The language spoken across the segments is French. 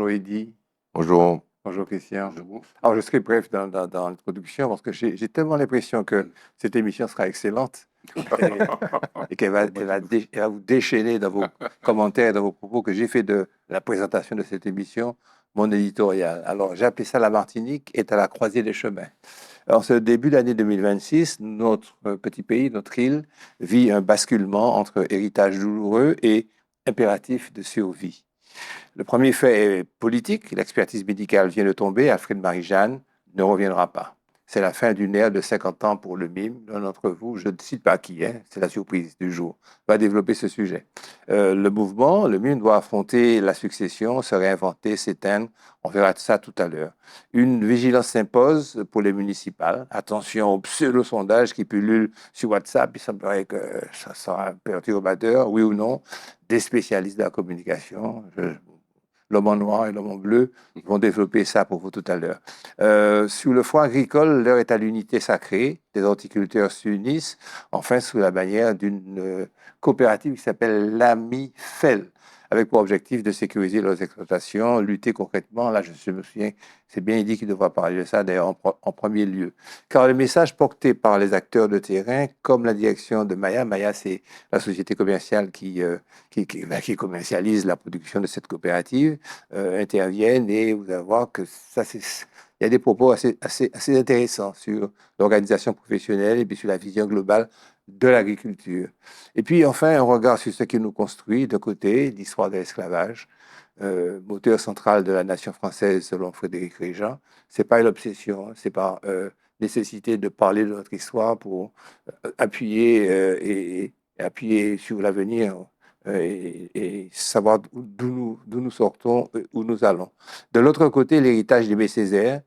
Bonjour Eddy. Bonjour. Bonjour Christian. Bonjour. Alors je serai bref dans l'introduction parce que j'ai tellement l'impression que cette émission sera excellente et qu'elle va, elle va vous déchaîner dans vos commentaires, dans vos propos que j'ai fait de la présentation de cette émission, mon éditorial. Alors j'ai appelé ça La Martinique est à la croisée des chemins. En ce début d'année 2026, notre petit pays, notre île, vit un basculement entre héritage douloureux et impératif de survie. Le premier fait est politique. L'expertise médicale vient de tomber. Alfred Marie-Jeanne ne reviendra pas. C'est la fin d'une ère de 50 ans pour le mime. L'un d'entre vous, je ne cite pas qui, c'est la surprise du jour, va développer ce sujet. Le mouvement, le mime, doit affronter la succession, se réinventer, s'éteindre. On verra ça tout à l'heure. Une vigilance s'impose pour les municipales. Attention aux pseudo-sondages qui pullulent sur WhatsApp. Il semblerait que ça sera perturbateur, oui ou non. Des spécialistes de la communication, l'homme en noir et l'homme en bleu vont développer ça pour vous tout à l'heure. Sur le front agricole, l'heure est à l'unité sacrée. Les horticulteurs s'unissent, enfin sous la bannière d'une coopérative qui s'appelle l'AMIFEL, avec pour objectif de sécuriser leurs exploitations, lutter concrètement. Là, je me souviens, c'est bien dit qu'il devra parler de ça, d'ailleurs, en premier lieu. Car le message porté par les acteurs de terrain, comme la direction de Maya, c'est la société commerciale qui commercialise la production de cette coopérative, interviennent et vous allez voir que ça, il y a des propos assez intéressants sur l'organisation professionnelle et puis sur la vision globale de l'agriculture. Et puis enfin, un regard sur ce qui nous construit, d'un côté, l'histoire de l'esclavage, moteur central de la nation française selon Frédéric Régent. C'est pas une obsession, c'est pas nécessité de parler de notre histoire pour appuyer et appuyer sur l'avenir et savoir d'où nous sortons, où nous allons. De l'autre côté, l'héritage d'Aimé Césaire,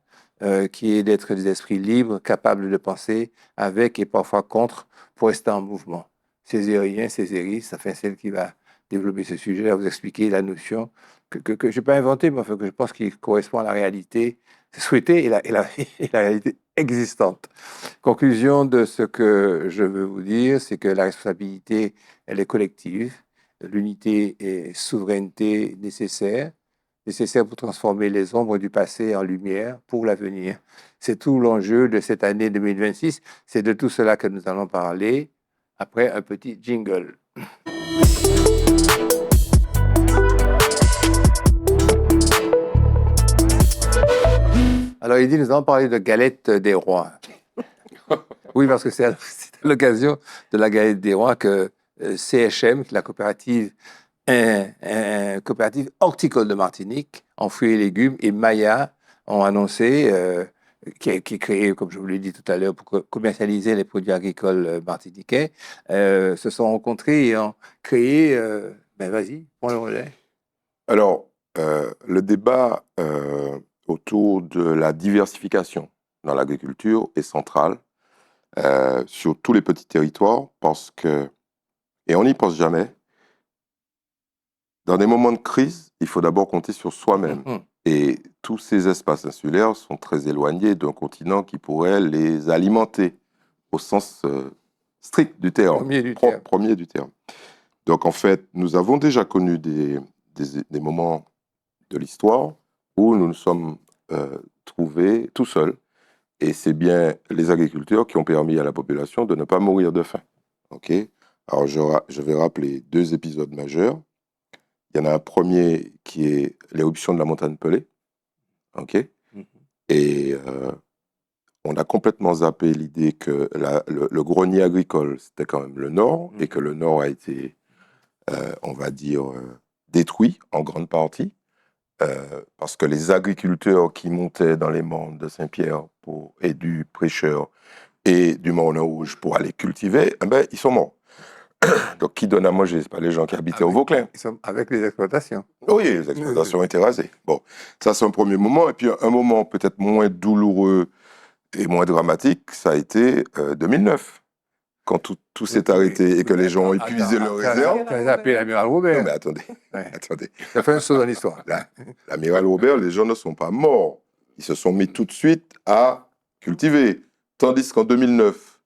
qui est d'être des esprits libres, capables de penser avec et parfois contre pour rester en mouvement. Césarien, césériste, enfin celle qui va développer ce sujet, à vous expliquer la notion que je n'ai pas inventée, mais enfin, que je pense qu'il correspond à la réalité souhaitée et la réalité existante. Conclusion de ce que je veux vous dire, c'est que la responsabilité, elle est collective. L'unité et souveraineté nécessaire pour transformer les ombres du passé en lumière pour l'avenir. C'est tout l'enjeu de cette année 2026. C'est de tout cela que nous allons parler après un petit jingle. Alors, il dit, nous allons parler de galette des rois. Oui, parce que c'est à l'occasion de la galette des rois que CHM, la coopérative horticole de Martinique, en fruits et légumes, et Maya ont annoncé, qui est créé, comme je vous l'ai dit tout à l'heure, pour commercialiser les produits agricoles martiniquais, se sont rencontrés et ont créé... ben vas-y, prends le relais. Alors, le débat autour de la diversification dans l'agriculture est central sur tous les petits territoires parce que, et on n'y pense jamais, dans des moments de crise, il faut d'abord compter sur soi-même. Et tous ces espaces insulaires sont très éloignés d'un continent qui pourrait les alimenter au sens strict du terme, premier du terme. Donc en fait, nous avons déjà connu des moments de l'histoire où nous nous sommes trouvés tout seuls. Et c'est bien les agriculteurs qui ont permis à la population de ne pas mourir de faim. Okay. Alors je vais rappeler deux épisodes majeurs. Il y en a un premier qui est l'éruption de la montagne Pelée. Okay. Et on a complètement zappé l'idée que le grenier agricole, c'était quand même le Nord, et que le Nord a été, on va dire, détruit en grande partie, parce que les agriculteurs qui montaient dans les monts de Saint-Pierre et du Prêcheur et du Morne-Rouge pour aller cultiver, ils sont morts. Donc, qui donne à manger? Ce pas les gens qui habitaient au Vauclin. Avec les exploitations. Oui, les exploitations ont été rasées. Bon, ça c'est un premier moment. Et puis un moment peut-être moins douloureux et moins dramatique, ça a été 2009. Quand tout s'est arrêté et que les gens ont épuisé leurs réserves. Tu as appelé l'amiral Robert. Non, mais attendez. Ça fait une chose dans l'histoire. L'amiral Robert, les gens ne sont pas morts. Ils se sont mis tout de suite à cultiver. Tandis qu'en 2009,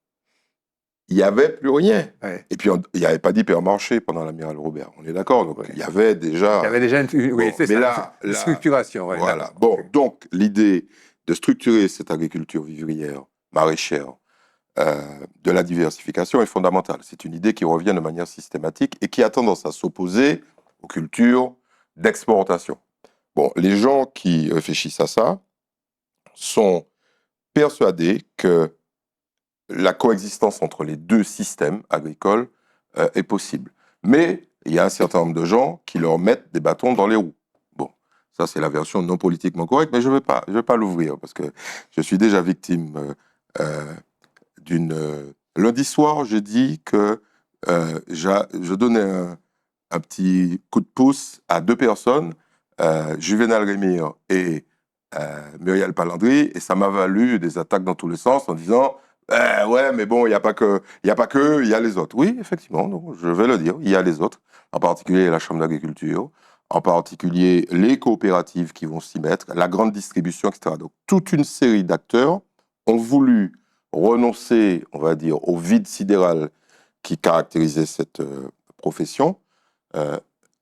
il n'y avait plus rien. Ouais. Et puis, il n'y avait pas d'hypermarché pendant l'amiral Robert. On est d'accord? Donc, Ouais. il y avait déjà... Il y avait déjà oui, Bon, c'est mais ça, là, une structuration. Ouais, voilà. d'accord. Bon, donc, l'idée de structurer cette agriculture vivrière, maraîchère, de la diversification est fondamentale. C'est une idée qui revient de manière systématique et qui a tendance à s'opposer aux cultures d'exportation. Bon, les gens qui réfléchissent à ça sont persuadés que la coexistence entre les deux systèmes agricoles est possible. Mais il y a un certain nombre de gens qui leur mettent des bâtons dans les roues. Bon, ça c'est la version non politiquement correcte, mais je ne vais pas l'ouvrir parce que je suis déjà victime d'une... lundi soir, j'ai dit que je donnais un petit coup de pouce à deux personnes, Juvenal Rémire et Muriel Palandry, et ça m'a valu des attaques dans tous les sens en disant ouais, mais bon, il n'y a pas que, il y a les autres. Oui, effectivement, non, je vais le dire, il y a les autres, en particulier la Chambre d'agriculture, en particulier les coopératives qui vont s'y mettre, la grande distribution, etc. Donc, toute une série d'acteurs ont voulu renoncer, on va dire, au vide sidéral qui caractérisait cette profession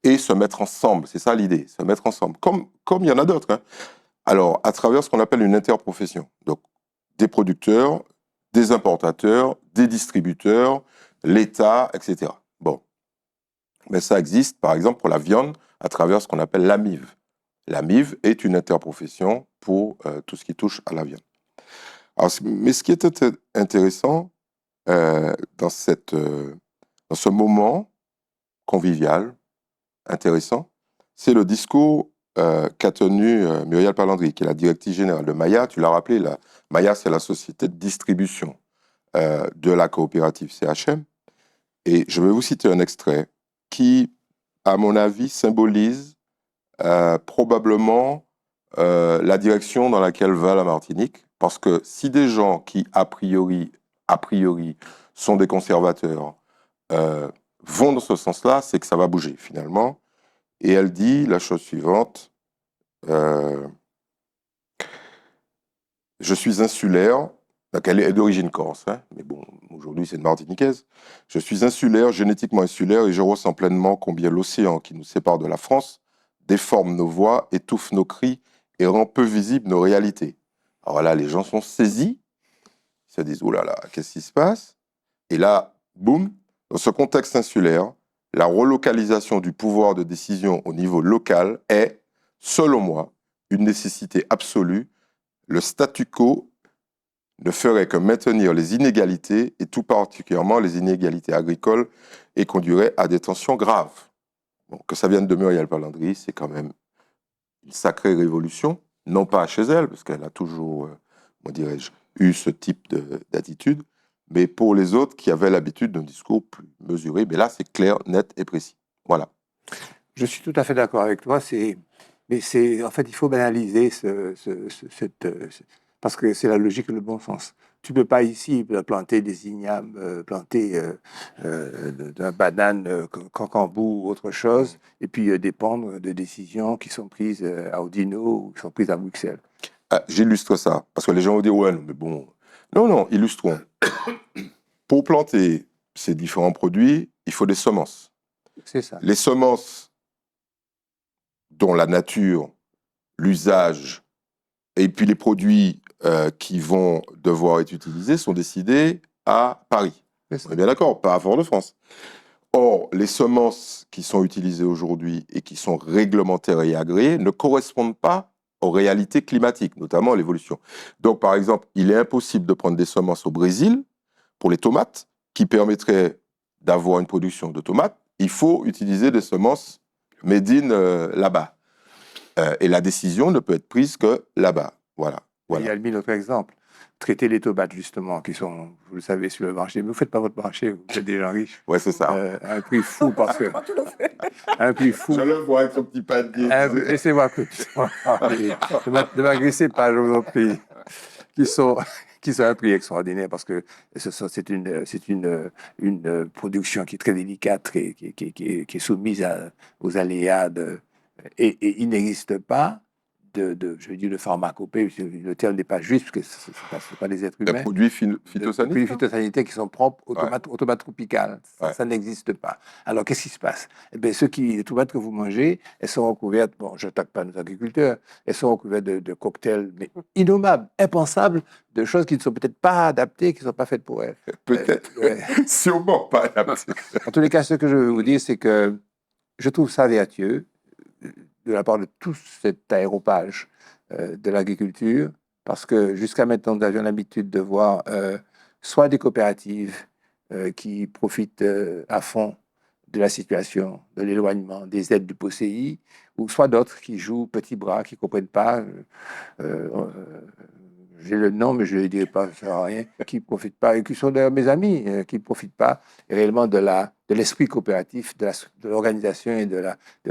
et se mettre ensemble. C'est ça l'idée, se mettre ensemble. Comme il y en a d'autres. Hein. Alors, à travers ce qu'on appelle une interprofession. Donc, des producteurs, des importateurs, des distributeurs, l'État, etc. Bon. Mais ça existe, par exemple, pour la viande, à travers ce qu'on appelle l'AMIV. L'AMIV est une interprofession pour tout ce qui touche à la viande. Alors, mais ce qui est intéressant dans ce moment convivial, intéressant, c'est le discours qu'a tenu Muriel Palandry, qui est la directrice générale de Maya. Tu l'as rappelé, Maya, c'est la société de distribution de la coopérative CHM. Et je vais vous citer un extrait qui, à mon avis, symbolise probablement la direction dans laquelle va la Martinique. Parce que si des gens qui, a priori, sont des conservateurs, vont dans ce sens-là, c'est que ça va bouger, finalement. Et elle dit la chose suivante, je suis insulaire, donc elle est d'origine corse, hein, mais bon, aujourd'hui c'est une martiniquaise. Je suis insulaire, génétiquement insulaire, et je ressens pleinement combien l'océan qui nous sépare de la France déforme nos voix, étouffe nos cris et rend peu visibles nos réalités. Alors là, les gens sont saisis, ils se disent, oh là là, qu'est-ce qui se passe? Et là, boum, dans ce contexte insulaire, la relocalisation du pouvoir de décision au niveau local est, selon moi, une nécessité absolue. Le statu quo ne ferait que maintenir les inégalités, et tout particulièrement les inégalités agricoles, et conduirait à des tensions graves. Bon, que ça vienne de Muriel Palandry, c'est quand même une sacrée révolution, non pas chez elle, parce qu'elle a toujours, comment dirais-je, eu ce type d'attitude, mais pour les autres qui avaient l'habitude d'un discours plus mesuré. Mais là, c'est clair, net et précis. Voilà. Je suis tout à fait d'accord avec toi. Mais en fait, il faut banaliser parce que c'est la logique et le bon sens. Tu peux pas ici planter des ignames, planter d'un banane, cancambou ou autre chose, et puis dépendre de décisions qui sont prises à Odino ou qui sont prises à Bruxelles. Ah, j'illustre ça, parce que les gens vont dire, ouais, mais bon. Non, non, illustrons. Pour planter ces différents produits, il faut des semences. C'est ça. Les semences dont la nature, l'usage, et puis les produits qui vont devoir être utilisés sont décidés à Paris. On est bien d'accord, pas à Fort-de-France. Or, les semences qui sont utilisées aujourd'hui et qui sont réglementaires et agréées ne correspondent pas aux réalités climatiques, notamment à l'évolution. Donc, par exemple, il est impossible de prendre des semences au Brésil pour les tomates qui permettraient d'avoir une production de tomates. Il faut utiliser des semences made in là-bas. Et la décision ne peut être prise que là-bas. Voilà. Il y a mis notre exemple. Traiter les tomates, justement, qui sont, vous le savez, sur le marché. Mais vous ne faites pas votre marché, vous êtes des gens riches. Ouais, c'est ça. À un prix fou, parce que... un prix fou. Je le vois avec son petit panier. Laissez-moi de m'agresser pas, je vous en prie. Qui sont à un prix extraordinaire, parce que c'est une production qui est très délicate, qui est soumise aux aléas et il n'existe pas je veux dire, de pharmacopée, le terme n'est pas juste, parce que ce n'est pas des êtres Des humains. produits Produits phytosanitaires. phytosanitaires qui sont propres aux Ouais. tomates tropicales. Ouais. Ça n'existe pas. Alors, qu'est-ce qui se passe? Eh bien, les tomates que vous mangez, elles sont recouvertes, bon, je n'attaque pas nos agriculteurs, elles sont recouvertes de cocktails mais innommables, impensables, de choses qui ne sont peut-être pas adaptées, qui ne sont pas faites pour elles. Peut-être, Ouais. sûrement pas adapté. En tous les cas, ce que je veux vous dire, c'est que je trouve ça vertueux de la part de tout cet aéropage de l'agriculture, parce que jusqu'à maintenant, nous avions l'habitude de voir soit des coopératives qui profitent à fond de la situation, de l'éloignement, des aides du POSEI, ou soit d'autres qui jouent petit bras, qui ne comprennent pas. Euh, euh, j'ai le nom, mais je ne le dirai pas, ça sert à rien, qui ne profitent pas, et qui sont d'ailleurs mes amis, qui ne profitent pas réellement de l'esprit coopératif, de l'organisation et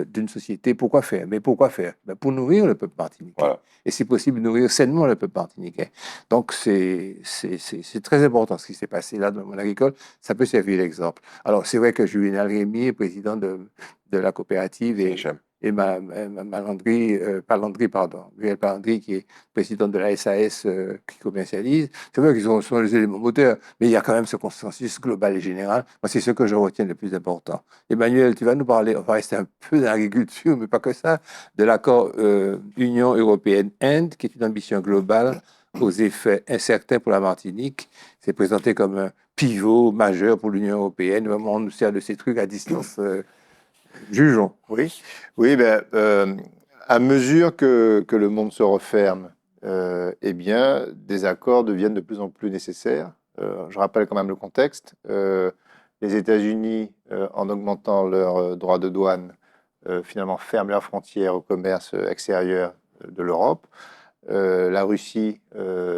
d'une société. Pourquoi faire? Mais pourquoi faire? Ben, pour nourrir le peuple martiniquais. Voilà. Et si possible, nourrir sainement le peuple martiniquais. Donc, c'est très important ce qui s'est passé là dans le monde agricole. Ça peut servir d'exemple. Alors, c'est vrai que Juvenal Rémy est président de la coopérative et Malandry, Muriel Palandry, qui est présidente de la SAS qui commercialise. C'est vrai qu'ils sont les éléments moteurs, mais il y a quand même ce consensus global et général. Moi, c'est ce que je retiens le plus important. Emmanuel, tu vas nous parler, on va rester un peu dans l'agriculture, mais pas que ça, de l'accord Union européenne-Inde, qui est une ambition globale aux effets incertains pour la Martinique. C'est présenté comme un pivot majeur pour l'Union européenne. Vraiment, on nous sert de ces trucs à distance. Jugeons. Oui, oui, à mesure que le monde se referme, eh bien, des accords deviennent de plus en plus nécessaires. Je rappelle quand même le contexte. Les États-Unis, en augmentant leurs droits de douane, finalement ferment leurs frontières au commerce extérieur de l'Europe. La Russie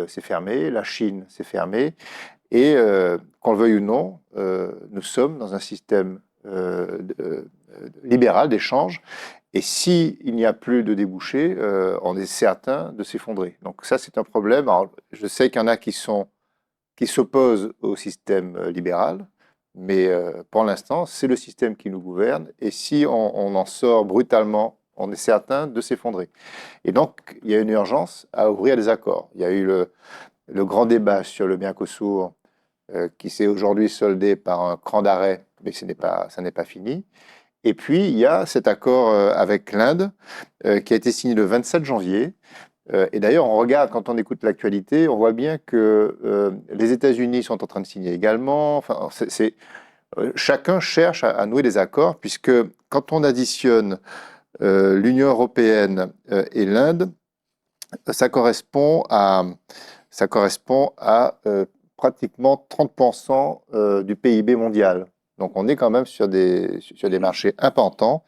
s'est fermée, la Chine s'est fermée. Et qu'on le veuille ou non, nous sommes dans un système libéral d'échange. Et s'il n'y a plus de débouchés, on est certain de s'effondrer. Donc ça, c'est un problème. Alors, je sais qu'il y en a qui s'opposent au système libéral, mais pour l'instant, c'est le système qui nous gouverne. Et si on en sort brutalement, on est certain de s'effondrer. Et donc, il y a une urgence à ouvrir des accords. Il y a eu le grand débat sur le Mercosur qui s'est aujourd'hui soldé par un cran d'arrêt, mais ça n'est pas fini. Et puis, il y a cet accord avec l'Inde qui a été signé le 27 janvier. Et d'ailleurs, on regarde, quand on écoute l'actualité, on voit bien que les États-Unis sont en train de signer également. Enfin, chacun cherche à nouer des accords, puisque quand on additionne l'Union européenne et l'Inde, ça correspond à pratiquement 30% du PIB mondial. Donc on est quand même sur des marchés importants.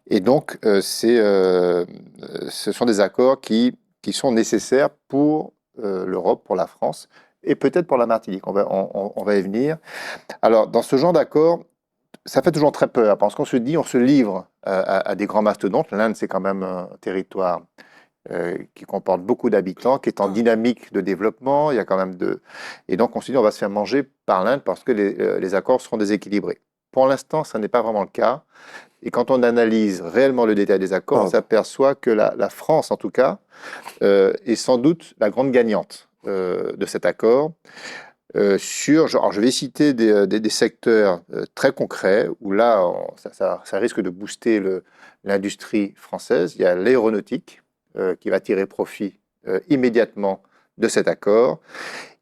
Et donc ce sont des accords qui sont nécessaires pour l'Europe, pour la France et peut-être pour la Martinique. On va y venir. Alors dans ce genre d'accord, ça fait toujours très peur parce qu'on se dit, on se livre à des grands mastodontes. L'Inde, c'est quand même un territoire qui comporte beaucoup d'habitants, qui est en dynamique de développement. Il y a quand même Et donc, on se dit, on va se faire manger par l'Inde parce que les accords seront déséquilibrés. Pour l'instant, ça n'est pas vraiment le cas. Et quand on analyse réellement le détail des accords, on s'aperçoit que la France, en tout cas, est sans doute la grande gagnante de cet accord. Alors je vais citer des secteurs très concrets où là, ça risque de booster l'industrie française. Il y a l'aéronautique qui va tirer profit immédiatement de cet accord.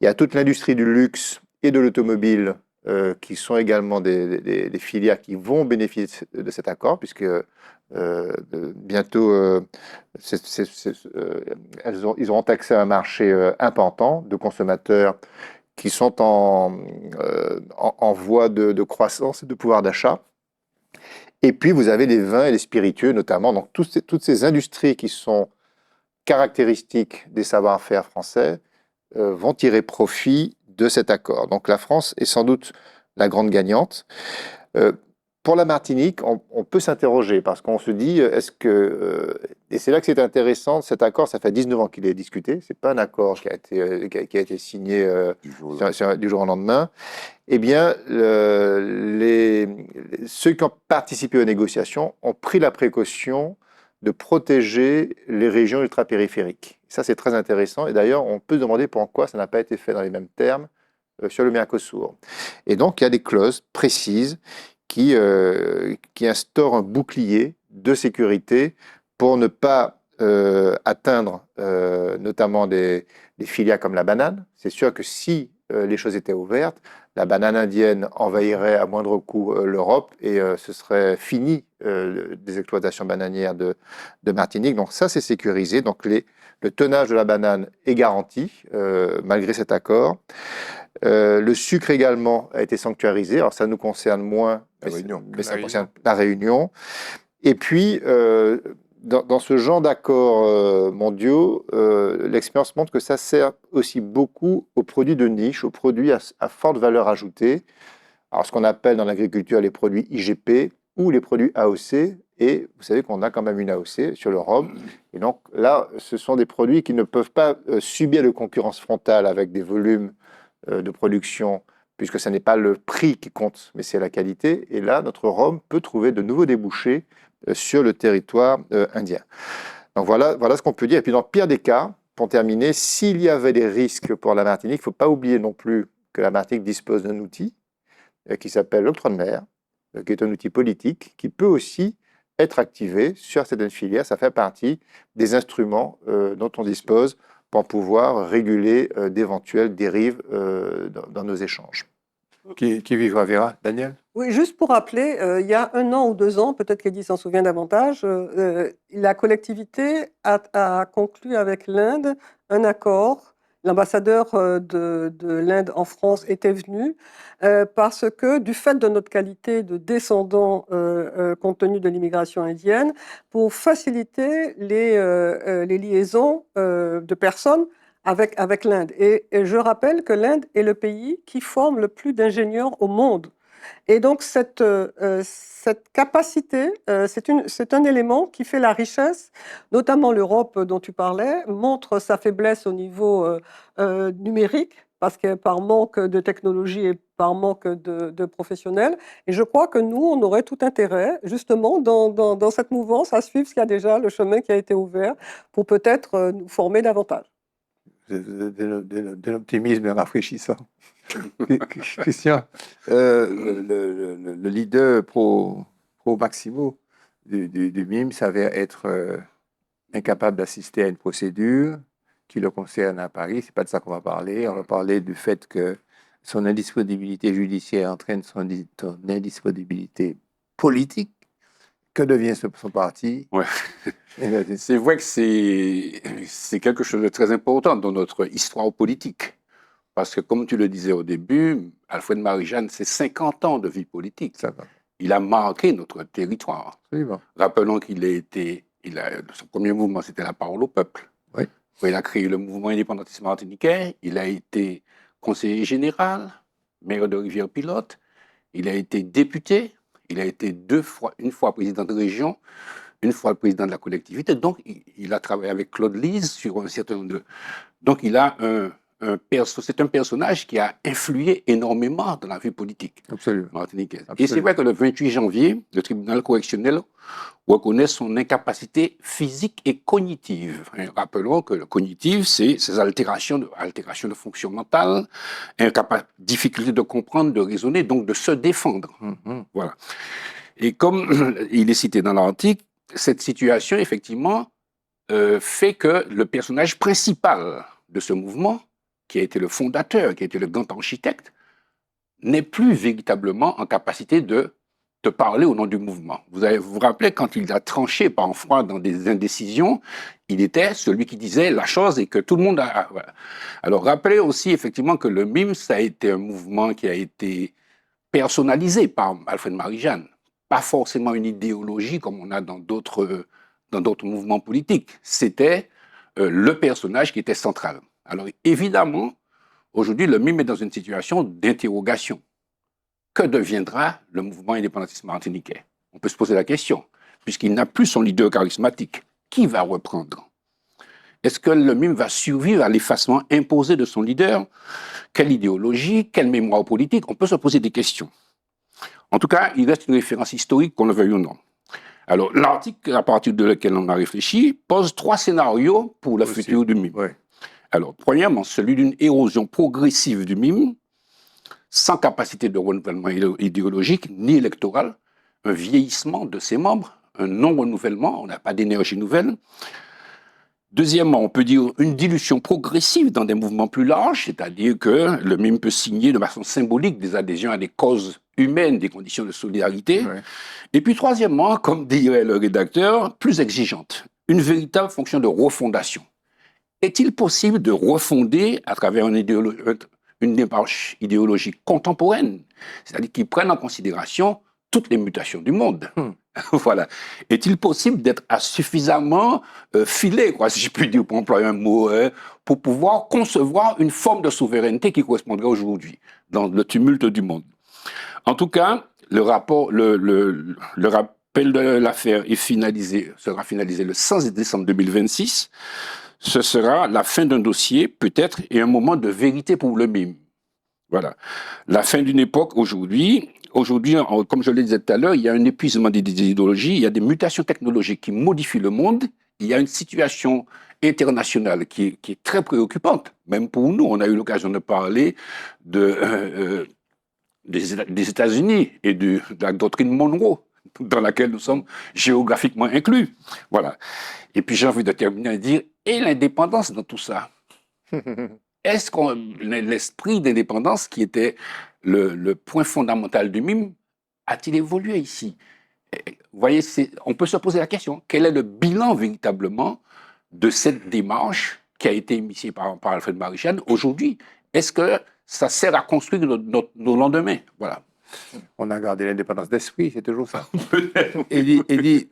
Il y a toute l'industrie du luxe et de l'automobile qui sont également des filières qui vont bénéficier de cet accord, puisque bientôt, ils auront accès à un marché important de consommateurs qui sont en voie de croissance et de pouvoir d'achat. Et puis, vous avez les vins et les spiritueux, notamment. Donc, toutes ces industries qui sont caractéristiques des savoir-faire français vont tirer profit de cet accord. Donc, la France est sans doute la grande gagnante. Pour la Martinique, on peut s'interroger parce qu'on se dit, et c'est là que c'est intéressant, cet accord, ça fait 19 ans qu'il est discuté, c'est pas un accord qui a été signé du jour au lendemain. Eh bien, ceux qui ont participé aux négociations ont pris la précaution de protéger les régions ultrapériphériques. Ça, c'est très intéressant. Et d'ailleurs, on peut se demander pourquoi ça n'a pas été fait dans les mêmes termes sur le Mercosur. Et donc, il y a des clauses précises qui instaurent un bouclier de sécurité pour ne pas atteindre notamment des filières comme la banane. C'est sûr que si les choses étaient ouvertes, la banane indienne envahirait à moindre coût l'Europe et ce serait fini des exploitations bananières de Martinique. Donc ça, c'est sécurisé. Donc le tonnage de la banane est garanti malgré cet accord. Le sucre également a été sanctuarisé. Alors ça nous concerne moins, mais ça concerne la Réunion. Et puis, dans ce genre d'accords mondiaux, l'expérience montre que ça sert aussi beaucoup aux produits de niche, aux produits à forte valeur ajoutée. Alors, ce qu'on appelle dans l'agriculture les produits IGP ou les produits AOC. Et vous savez qu'on a quand même une AOC sur le rhum. Et donc là, ce sont des produits qui ne peuvent pas subir de concurrence frontale avec des volumes de production, puisque ce n'est pas le prix qui compte, mais c'est la qualité. Et là, notre rhum peut trouver de nouveaux débouchés sur le territoire indien. Donc voilà ce qu'on peut dire. Et puis dans le pire des cas, pour terminer, s'il y avait des risques pour la Martinique, il ne faut pas oublier non plus que la Martinique dispose d'un outil qui s'appelle l'octroi de mer, qui est un outil politique qui peut aussi être activé sur certaines filières. Ça fait partie des instruments dont on dispose pour pouvoir réguler d'éventuelles dérives dans nos échanges. Qui vivra verra. Daniel? Oui, juste pour rappeler, il y a 1 an ou 2 ans, peut-être qu'Eddie s'en souvient davantage, la collectivité a conclu avec l'Inde un accord. L'ambassadeur de l'Inde en France était venu parce que, du fait de notre qualité de descendants compte tenu de l'immigration indienne, pour faciliter les liaisons de personnes avec l'Inde. Et je rappelle que l'Inde est le pays qui forme le plus d'ingénieurs au monde. Et donc, cette capacité, c'est un élément qui fait la richesse, notamment l'Europe dont tu parlais, montre sa faiblesse au niveau numérique, parce que par manque de technologie et par manque de professionnels. Et je crois que nous, on aurait tout intérêt, justement, dans cette mouvance, à suivre ce qu'il y a déjà, le chemin qui a été ouvert, pour peut-être nous former davantage. De l'optimisme rafraîchissant. Christian, le leader pro-Maximo du MIM s'avère être incapable d'assister à une procédure qui le concerne à Paris. C'est pas de ça qu'on va parler. On va parler du fait que son indisponibilité judiciaire entraîne son indisponibilité politique. Que devient son parti? Ouais. C'est vrai que c'est quelque chose de très important dans notre histoire politique. Parce que, comme tu le disais au début, Alfred Marie-Jeanne, c'est 50 ans de vie politique. Il a marqué notre territoire. Absolument. Rappelons son premier mouvement, c'était la parole au peuple. Oui. Il a créé le mouvement indépendantiste martiniquais. Il a été conseiller général, maire de Rivière-Pilote. Il a été député. Il a été une fois président de région, une fois président de la collectivité. Donc, il a travaillé avec Claude Lise sur un certain nombre de... Donc, il a c'est un personnage qui a influé énormément dans la vie politique martiniquaise. Et c'est vrai que le 28 janvier, le tribunal correctionnel reconnaît son incapacité physique et cognitive. Rappelons que le cognitif, c'est ces altérations de fonction mentale, difficulté de comprendre, de raisonner, donc de se défendre. Voilà. Et comme il est cité dans l'article, cette situation, effectivement, fait que le personnage principal de ce mouvement, qui a été le fondateur, qui a été le grand architecte, n'est plus véritablement en capacité de parler au nom du mouvement. Vous vous rappelez, quand il a tranché par froid dans des indécisions, il était celui qui disait la chose et que tout le monde a... Voilà. Alors, rappelez aussi effectivement que le MIM, ça a été un mouvement qui a été personnalisé par Alfred Marie-Jeanne. Pas forcément une idéologie comme on a dans d'autres mouvements politiques. C'était le personnage qui était central. Alors évidemment, aujourd'hui, le MIM est dans une situation d'interrogation. Que deviendra le mouvement indépendantiste martiniquais? On peut se poser la question, puisqu'il n'a plus son leader charismatique. Qui va reprendre? Est-ce que le MIM va survivre à l'effacement imposé de son leader? Quelle idéologie? Quelle mémoire politique? On peut se poser des questions. En tout cas, il reste une référence historique, qu'on le veuille ou non. Alors, l'article à partir de lequel on a réfléchi pose 3 scénarios pour le Aussi. futur du mime. Ouais. Alors, premièrement, celui d'une érosion progressive du mime, sans capacité de renouvellement idéologique ni électoral, un vieillissement de ses membres, un non-renouvellement, on n'a pas d'énergie nouvelle. Deuxièmement, on peut dire une dilution progressive dans des mouvements plus larges, c'est-à-dire que le mime peut signer de façon symbolique des adhésions à des causes humaines, des conditions de solidarité. Ouais. Et puis troisièmement, comme dirait le rédacteur, plus exigeante, une véritable fonction de refondation. Est-il possible de refonder à travers une démarche idéologique contemporaine, c'est-à-dire qui prenne en considération toutes les mutations du monde? Voilà. Est-il possible d'être suffisamment filé, quoi, si je puis dire, pour employer un mot, pour pouvoir concevoir une forme de souveraineté qui correspondrait aujourd'hui dans le tumulte du monde? En tout cas, le rappel de l'affaire sera finalisé le 16 décembre 2026. Ce sera la fin d'un dossier, peut-être, et un moment de vérité pour le mime. Voilà. La fin d'une époque aujourd'hui. Aujourd'hui, comme je le disais tout à l'heure, il y a un épuisement des idéologies, il y a des mutations technologiques qui modifient le monde, il y a une situation internationale qui est très préoccupante. Même pour nous, on a eu l'occasion de parler des États-Unis et de la doctrine Monroe, dans laquelle nous sommes géographiquement inclus. Voilà. Et puis j'ai envie de terminer et dire, et l'indépendance dans tout ça? Est-ce que l'esprit d'indépendance, qui était le point fondamental du mime, a-t-il évolué ici? Vous voyez, on peut se poser la question, quel est le bilan véritablement de cette démarche qui a été initiée par Alfred Marichal aujourd'hui? Est-ce que ça sert à construire nos lendemains? Voilà. On a gardé l'indépendance d'esprit, c'est toujours ça. Il dit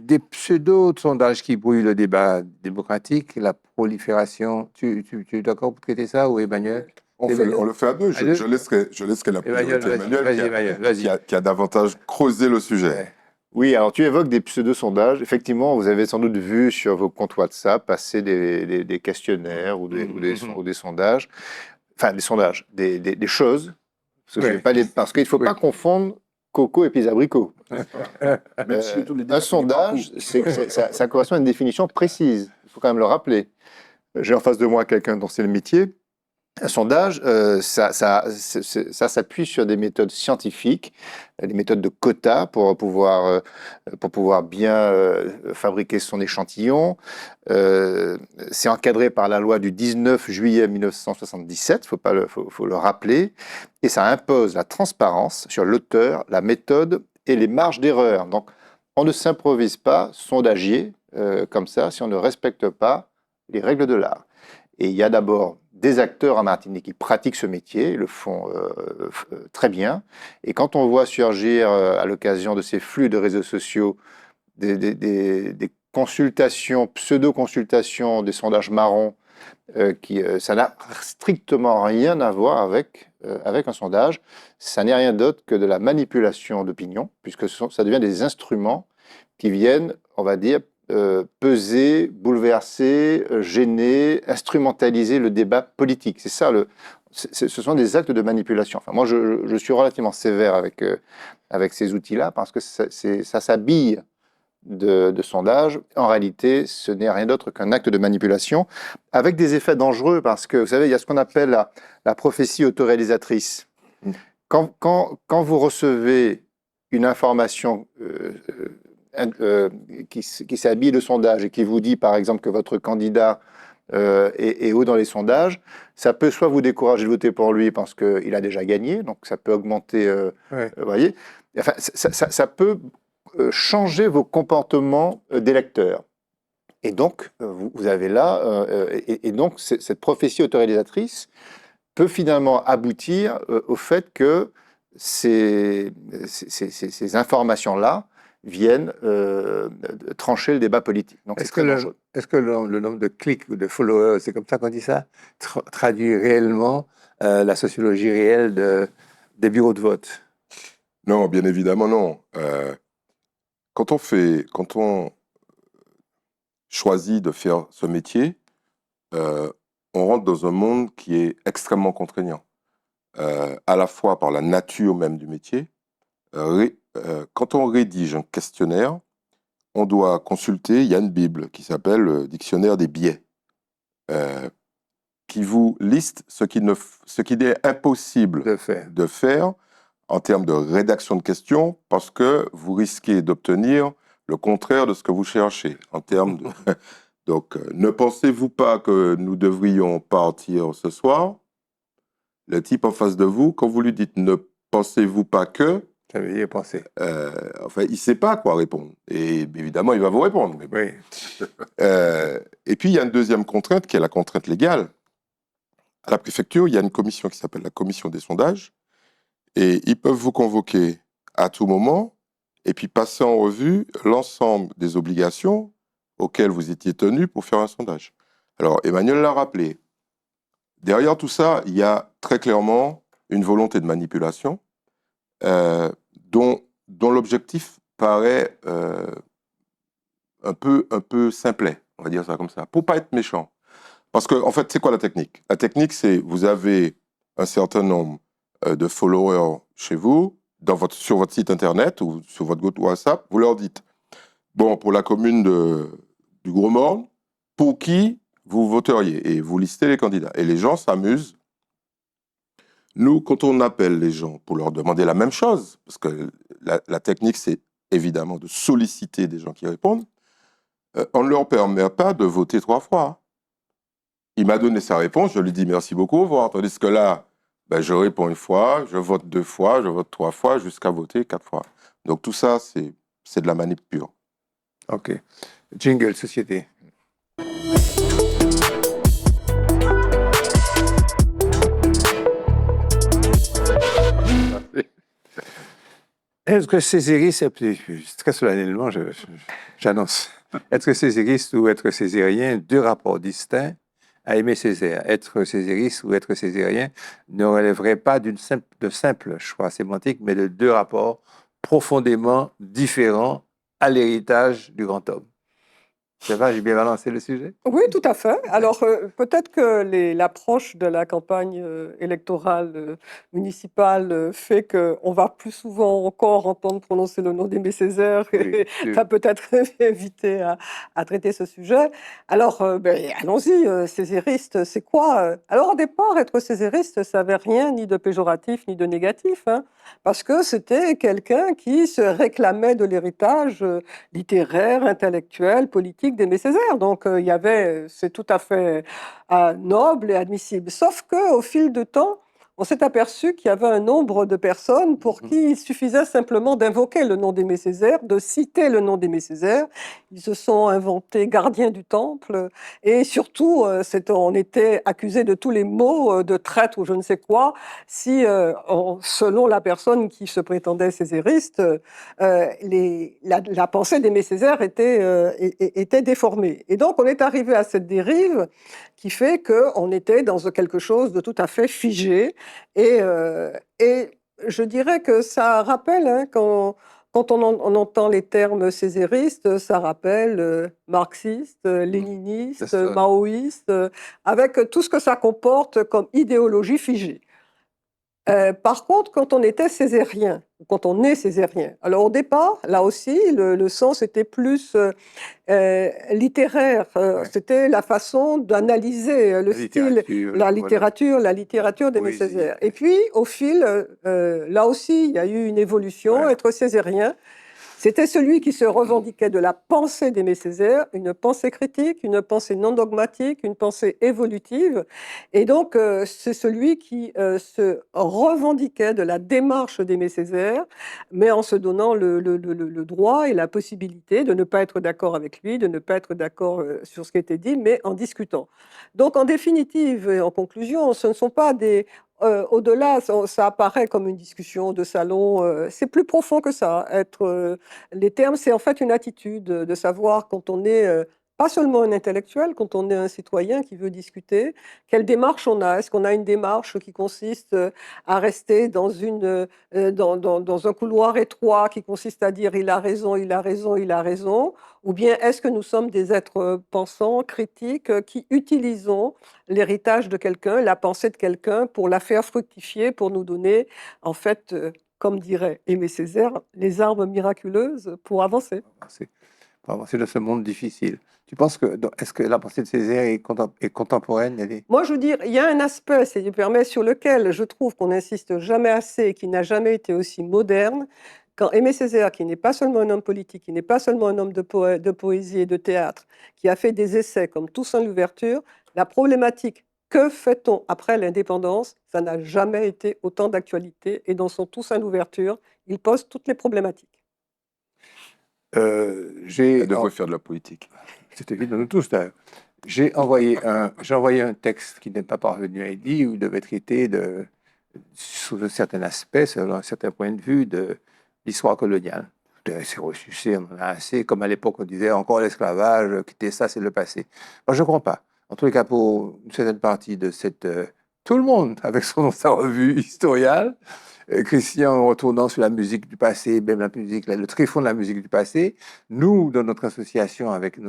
des pseudo-sondages qui brouillent le débat démocratique, la prolifération. Tu es d'accord pour traiter ça, ou Emmanuel? On le fait à deux. À deux? Je laisserai la priorité à Emmanuel, vas-y. qui a davantage creusé le sujet. Ouais. Oui, alors tu évoques des pseudo-sondages. Effectivement, vous avez sans doute vu sur vos comptes WhatsApp passer des questionnaires ou des sondages. Enfin, des sondages, des choses. Parce que je vais pas parce qu'il ne faut pas confondre coco et puis abricot. Un sondage, ça correspond à une définition précise. Il faut quand même le rappeler. J'ai en face de moi quelqu'un dont c'est le métier. Un sondage, ça s'appuie sur des méthodes scientifiques, des méthodes de quotas pour pouvoir bien fabriquer son échantillon. C'est encadré par la loi du 19 juillet 1977, faut le rappeler, et ça impose la transparence sur l'auteur, la méthode et les marges d'erreur. Donc, on ne s'improvise pas sondagier comme ça si on ne respecte pas les règles de l'art. Et il y a d'abord des acteurs en Martinique qui pratiquent ce métier, ils le font très bien. Et quand on voit surgir à l'occasion de ces flux de réseaux sociaux des consultations, pseudo-consultations, des sondages marrons, ça n'a strictement rien à voir avec un sondage. Ça n'est rien d'autre que de la manipulation d'opinion, puisque ça devient des instruments qui viennent, on va dire, peser, bouleverser, gêner, instrumentaliser le débat politique. C'est ça, ce sont des actes de manipulation. Enfin, moi, je suis relativement sévère avec ces outils-là parce que ça s'habille de sondage. En réalité, ce n'est rien d'autre qu'un acte de manipulation avec des effets dangereux parce que, vous savez, il y a ce qu'on appelle la prophétie autoréalisatrice. Quand vous recevez une information qui s'habille de sondage et qui vous dit, par exemple, que votre candidat est haut dans les sondages, ça peut soit vous décourager de voter pour lui parce qu'il a déjà gagné, donc ça peut augmenter, voyez, enfin, ça peut changer vos comportements d'électeurs. Et donc, vous avez là, et donc cette prophétie autoréalisatrice peut finalement aboutir au fait que ces informations-là viennent trancher le débat politique. Donc, Est-ce que le nombre de clics ou de followers, c'est comme ça qu'on dit ça, traduit réellement la sociologie réelle des bureaux de vote? Non, bien évidemment non. Quand on choisit de faire ce métier, on rentre dans un monde qui est extrêmement contraignant, à la fois par la nature même du métier, quand on rédige un questionnaire, on doit consulter, il y a une Bible qui s'appelle le Dictionnaire des biais, qui vous liste ce qu'il est impossible de faire. en termes de rédaction de questions, parce que vous risquez d'obtenir le contraire de ce que vous cherchez. En termes de... Donc, ne pensez-vous pas que nous devrions partir ce soir? Le type en face de vous, quand vous lui dites ne pensez-vous pas que, Ça veut dire penser. enfin, il ne sait pas quoi répondre. Et évidemment, il va vous répondre. Mais bon. Oui. Et puis, il y a une deuxième contrainte qui est la contrainte légale. À la préfecture, il y a une commission qui s'appelle la commission des sondages. Et ils peuvent vous convoquer à tout moment et puis passer en revue l'ensemble des obligations auxquelles vous étiez tenu pour faire un sondage. Alors, Emmanuel l'a rappelé. Derrière tout ça, il y a très clairement une volonté de manipulation dont l'objectif paraît un peu simplet, on va dire ça comme ça, pour pas être méchant. Parce que, en fait, c'est quoi la technique? La technique, c'est vous avez un certain nombre de followers chez vous, sur votre site internet ou sur votre groupe WhatsApp, vous leur dites, bon, pour la commune du Gros Morne, pour qui vous voteriez? Et vous listez les candidats. Et les gens s'amusent. Nous, quand on appelle les gens pour leur demander la même chose, parce que la technique, c'est évidemment de solliciter des gens qui répondent, on ne leur permet pas de voter 3 fois. Il m'a donné sa réponse, je lui dis merci beaucoup, au revoir. Tandis que là, ben, je réponds 1 fois, je vote 2 fois, je vote 3 fois, jusqu'à voter 4 fois. Donc tout ça, c'est de la manip pure. OK. Jingle, société. Est-ce que césariste, très solennellement, j'annonce, être césariste ou être césarien, 2 rapports distincts à Aimé Césaire. Être césariste ou être césarien ne relèverait pas de simple choix sémantique, mais de 2 rapports profondément différents à l'héritage du grand homme. Ça va, j'ai bien balancé le sujet? Oui, tout à fait. Alors, peut-être que l'approche de la campagne électorale municipale fait qu'on va plus souvent encore entendre prononcer le nom d'Aimé Césaire Oui, et sûr. ça peut-être éviter à traiter ce sujet. Alors, allons-y, césariste, c'est quoi? Alors, au départ, être césariste, ça n'avait rien ni de péjoratif ni de négatif, hein, parce que c'était quelqu'un qui se réclamait de l'héritage littéraire, intellectuel, politique d'Aimé Césaire. Donc, il y avait, c'est tout à fait noble et admissible. Sauf qu'au fil du temps, on s'est aperçu qu'il y avait un nombre de personnes pour qui il suffisait simplement d'invoquer le nom d'Aimé Césaire, de citer le nom d'Aimé Césaire. Ils se sont inventés gardiens du temple et surtout, on était accusé de tous les maux de traître ou je ne sais quoi, si, selon la personne qui se prétendait césariste, la pensée d'Aimé Césaire était déformée. Et donc, on est arrivé à cette dérive qui fait qu'on était dans quelque chose de tout à fait figé. Et je dirais que ça rappelle, hein, quand on entend les termes césaristes, ça rappelle marxiste, léniniste, maoïste, avec tout ce que ça comporte comme idéologie figée. Par contre, quand on était césarien, quand on est césarien, alors au départ, là aussi, le sens était plus littéraire. Ouais. C'était la façon d'analyser le style, la littérature d'Aimé Poésie. Césaire. Et puis, au fil, là aussi, il y a eu une évolution. Ouais. Être césarien, c'était celui qui se revendiquait de la pensée d'Aimé Césaire, une pensée critique, une pensée non dogmatique, une pensée évolutive. Et donc, c'est celui qui se revendiquait de la démarche d'Aimé Césaire, mais en se donnant le droit et la possibilité de ne pas être d'accord avec lui, de ne pas être d'accord sur ce qui était dit, mais en discutant. Donc, en définitive et en conclusion, ce ne sont pas des... au-delà, ça apparaît comme une discussion de salon. C'est plus profond que ça. Les termes, c'est en fait une attitude de savoir quand on est pas seulement un intellectuel, quand on est un citoyen qui veut discuter, quelle démarche on a. Est-ce qu'on a une démarche qui consiste à rester dans un couloir étroit, qui consiste à dire il a raison, il a raison, il a raison, ou bien est-ce que nous sommes des êtres pensants, critiques, qui utilisons l'héritage de quelqu'un, la pensée de quelqu'un pour la faire fructifier, pour nous donner en fait comme dirait Aimé Césaire, les armes miraculeuses pour avancer. Pour avancer dans ce monde difficile. Tu penses que, est-ce que la pensée de Césaire est contemporaine? Moi, je veux dire, il y a un aspect, si tu permets, sur lequel je trouve qu'on n'insiste jamais assez et qui n'a jamais été aussi moderne. Quand Aimé Césaire, qui n'est pas seulement un homme politique, qui n'est pas seulement un homme de poésie et de théâtre, qui a fait des essais comme Toussaint l'ouverture, la problématique que fait-on après l'indépendance, ça n'a jamais été autant d'actualité. Et dans son Toussaint l'ouverture, il pose toutes les problématiques. Elle devrait faire de la politique. C'est évident, nous tous d'ailleurs. J'ai envoyé un texte qui n'est pas parvenu à être dit, où il devait traiter sous un certain aspect, selon un certain point de vue, de l'histoire coloniale. C'est ressuscité, on en a assez, comme à l'époque on disait encore l'esclavage, quitter ça, c'est le passé. Moi, je ne crois pas. En tous les cas, pour une certaine partie de tout le monde, avec sa revue historiale, Christian, en retournant sur la musique du passé, même la musique, le tréfonds de la musique du passé, nous, dans notre association avec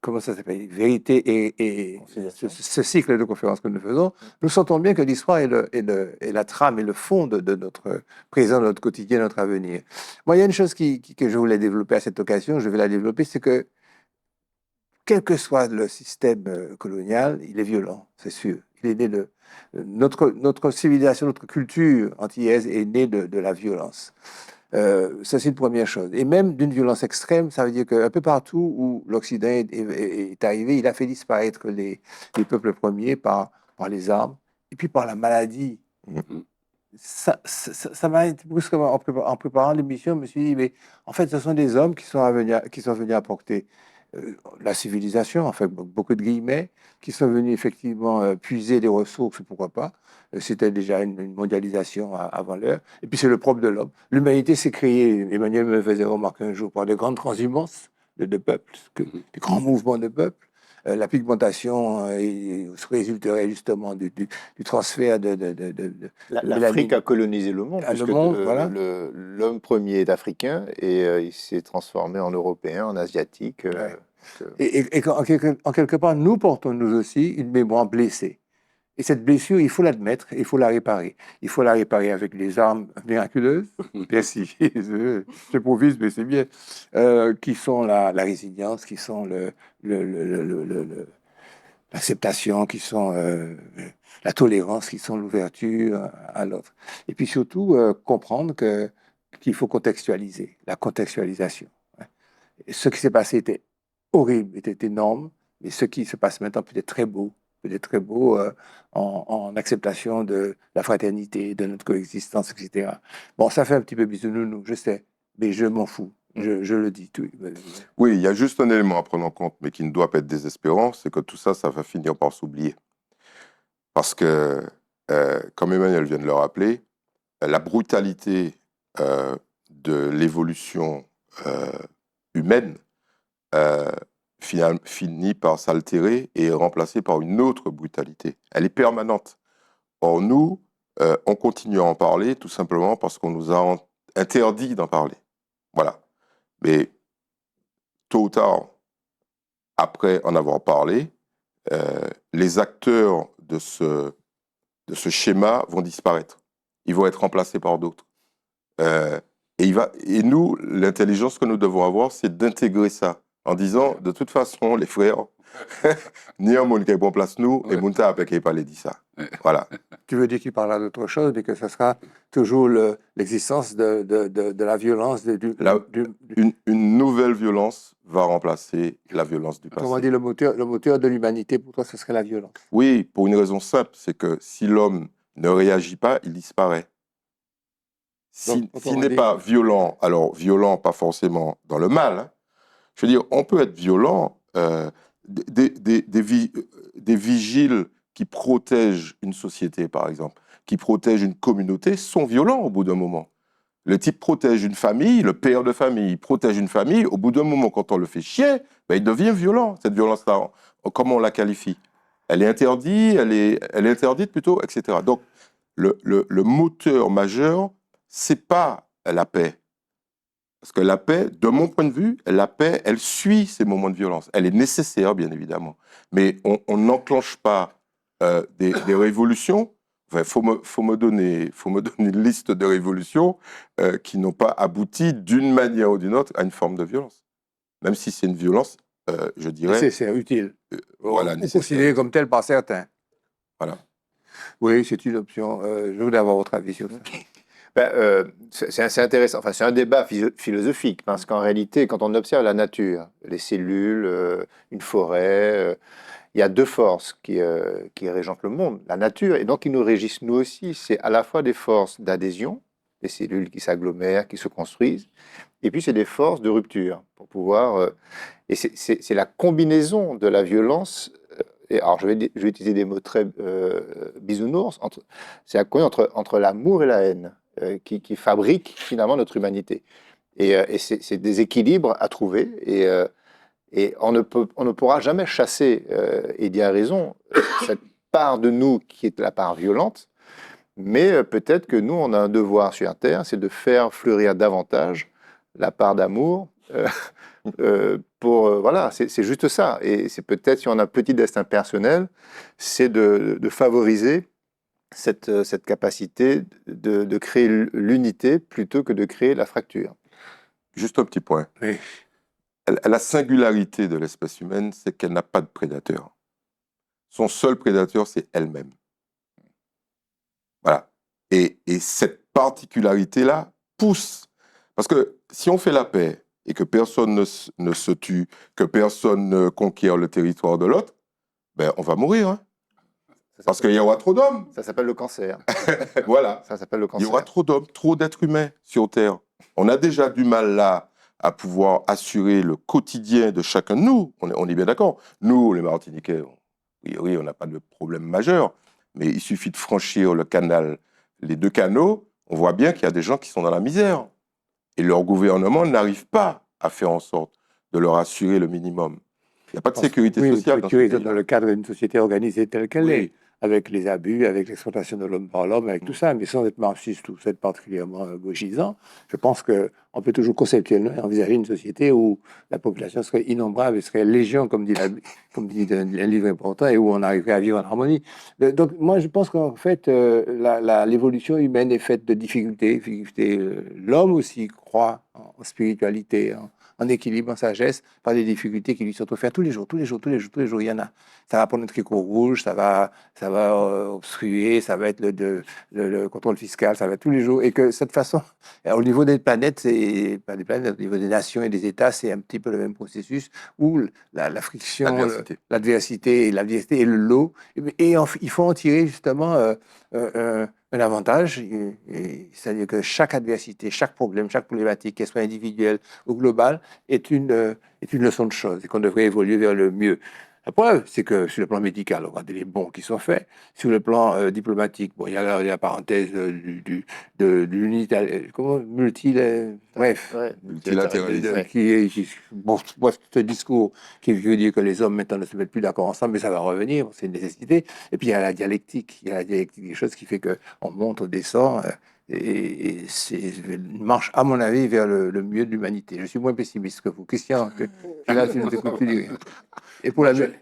comment ça s'appelle, Vérité et ce cycle de conférences que nous faisons, nous sentons bien que l'histoire est la trame et le fond de notre présent, de notre quotidien, de notre avenir. Moi, il y a une chose que je voulais développer à cette occasion, je vais la développer, c'est que quel que soit le système colonial, il est violent, c'est sûr. Il est né notre civilisation, notre culture antillaise est née de la violence. Ça, c'est une première chose. Et même d'une violence extrême, ça veut dire qu'un peu partout où l'Occident est arrivé, il a fait disparaître les peuples premiers par les armes et puis par la maladie. Ça m'a été brusquement, en préparant l'émission, je me suis dit, mais en fait, ce sont des hommes qui sont venus apporter la civilisation, en fait, beaucoup de guillemets, qui sont venus effectivement puiser des ressources, pourquoi pas. C'était déjà une mondialisation avant l'heure. Et puis c'est le propre de l'homme. L'humanité s'est créée, Emmanuel me faisait remarquer un jour, par de grandes transhumances de peuples, des grands mouvements de peuples. La pigmentation résulterait justement du transfert de L'Afrique a colonisé le monde, puisque voilà. l'homme premier est africain et il s'est transformé en européen, en asiatique. Ouais. Et en quelque part, nous portons nous aussi une mémoire blessée. Et cette blessure, il faut l'admettre, il faut la réparer. Il faut la réparer avec des armes miraculeuses, merci, j'improvise, mais c'est bien, qui sont la résilience, qui sont l'acceptation, qui sont la tolérance, qui sont l'ouverture à l'autre. Et puis surtout, comprendre qu'il faut contextualiser, la contextualisation. Et ce qui s'est passé était horrible, était énorme, mais ce qui se passe maintenant peut être très beau, en acceptation de la fraternité, de notre coexistence, etc. Bon, ça fait un petit peu bisounours, je sais, mais je m'en fous, je le dis. Tout. Oui, il y a juste un élément à prendre en compte, mais qui ne doit pas être désespérant, c'est que tout ça, ça va finir par s'oublier. Parce que, comme Emmanuel vient de le rappeler, la brutalité de l'évolution humaine finit par s'altérer et est remplacée par une autre brutalité. Elle est permanente. Or, nous, on continue à en parler tout simplement parce qu'on nous a interdit d'en parler. Voilà. Mais tôt ou tard, après en avoir parlé, les acteurs de ce schéma vont disparaître. Ils vont être remplacés par d'autres. Et nous, l'intelligence que nous devons avoir, c'est d'intégrer ça en disant, de toute façon, les frères, ni un monde qui remplace nous, et Mounta après qui pas les dit ça. Voilà. Tu veux dire qu'il parlera d'autre chose, mais que ce sera toujours l'existence de la violence. Une nouvelle violence va remplacer la violence du passé. Comment dire, le moteur de l'humanité, pour toi, ce serait la violence. Oui, pour une raison simple, c'est que si l'homme ne réagit pas, il disparaît. S'il n'est pas violent, alors violent pas forcément dans le mal, hein. Je veux dire, on peut être violent, des vigiles qui protègent une société, par exemple, qui protègent une communauté, sont violents au bout d'un moment. Le type protège une famille, le père de famille protège une famille, au bout d'un moment, quand on le fait chier, ben, il devient violent. Cette violence-là, comment on la qualifie? Elle est interdite, elle est interdite plutôt, etc. Donc, le moteur majeur, c'est pas la paix. Parce que la paix, de mon point de vue, la paix, elle suit ces moments de violence. Elle est nécessaire, bien évidemment. Mais on n'enclenche pas des révolutions Enfin, faut me donner une liste de révolutions qui n'ont pas abouti d'une manière ou d'une autre à une forme de violence. Même si c'est une violence, je dirais, nécessaire, utile. voilà, Ou nécessaire. considérée comme telle par certains. Voilà. Oui, c'est une option. Je voudrais avoir votre avis sur ça. C'est intéressant. Enfin, c'est un débat philosophique parce qu'en réalité, quand on observe la nature, les cellules, une forêt, il y a deux forces qui régentent le monde, la nature, et donc qui nous régissent nous aussi. C'est à la fois des forces d'adhésion, des cellules qui s'agglomèrent, qui se construisent, et puis c'est des forces de rupture pour pouvoir. Et c'est la combinaison de la violence. Et alors, je vais utiliser des mots très bisounours. C'est la combinaison entre l'amour et la haine qui fabrique finalement notre humanité. Et c'est des équilibres à trouver. Et on ne pourra jamais chasser, et Eddie a raison, cette part de nous qui est la part violente. Mais peut-être que nous, on a un devoir sur Terre, c'est de faire fleurir davantage la part d'amour. Voilà, c'est juste ça. Et c'est peut-être, si on a un petit destin personnel, c'est de favoriser cette capacité de créer l'unité plutôt que de créer la fracture. Juste un petit point. Oui. La singularité de l'espèce humaine, c'est qu'elle n'a pas de prédateur. Son seul prédateur, c'est elle-même. Voilà. Et cette particularité-là pousse. Parce que si on fait la paix et que personne ne se tue, que personne ne conquiert le territoire de l'autre, ben on va mourir. Hein. Parce qu'il y aura trop d'hommes. Ça s'appelle le cancer. Voilà. Ça s'appelle le Il y cancer. aura trop d'hommes, trop d'êtres humains sur Terre. On a déjà du mal là à pouvoir assurer le quotidien de chacun de nous. On est bien d'accord. Nous, les Martiniquais, oui, on n'a pas de problème majeur. Mais il suffit de franchir le canal, les deux canaux, on voit bien qu'il y a des gens qui sont dans la misère. Et leur gouvernement n'arrive pas à faire en sorte de leur assurer le minimum. Il n'y a pas de sécurité sociale. Dans le cadre d'une société organisée telle qu'elle Oui. est, avec les abus, avec l'exploitation de l'homme par l'homme, avec tout ça, mais sans être marxiste ou être particulièrement gauchisant, je pense qu'on peut toujours conceptuellement envisager une société où la population serait innombrable et serait légion, comme dit un livre important, et où on arriverait à vivre en harmonie. Donc moi, je pense qu'en fait, l'évolution humaine est faite de difficultés. L'homme aussi croit en spiritualité, en équilibre, en sagesse, par des difficultés qui lui sont offertes tous les jours, il y en a. Ça va prendre un tricot rouge, ça va obstruer, ça va être le contrôle fiscal, ça va être tous les jours. Et que cette façon, au niveau des planètes, c'est pas des planètes, au niveau des nations et des États, c'est un petit peu le même processus où la friction, l'adversité et le lot, et il faut en tirer justement un avantage, c'est-à-dire que chaque adversité, chaque problème, chaque problématique, qu'elle soit individuelle ou globale, est une leçon de choses et qu'on devrait évoluer vers le mieux. La preuve, c'est que sur le plan médical, on a des bons qui sont faits. Sur le plan diplomatique, bon, il y a la parenthèse de l'unité, bref, Multilatéralisme. Bref, ce discours qui veut dire que les hommes maintenant ne se mettent plus d'accord ensemble, mais ça va revenir, c'est une nécessité. Et puis il y a la dialectique, des choses qui fait qu'on monte, on descend. Et c'est une marche, à mon avis, vers le mieux de l'humanité. Je suis moins pessimiste que vous. Christian, là, tu nous écoutes plus. Et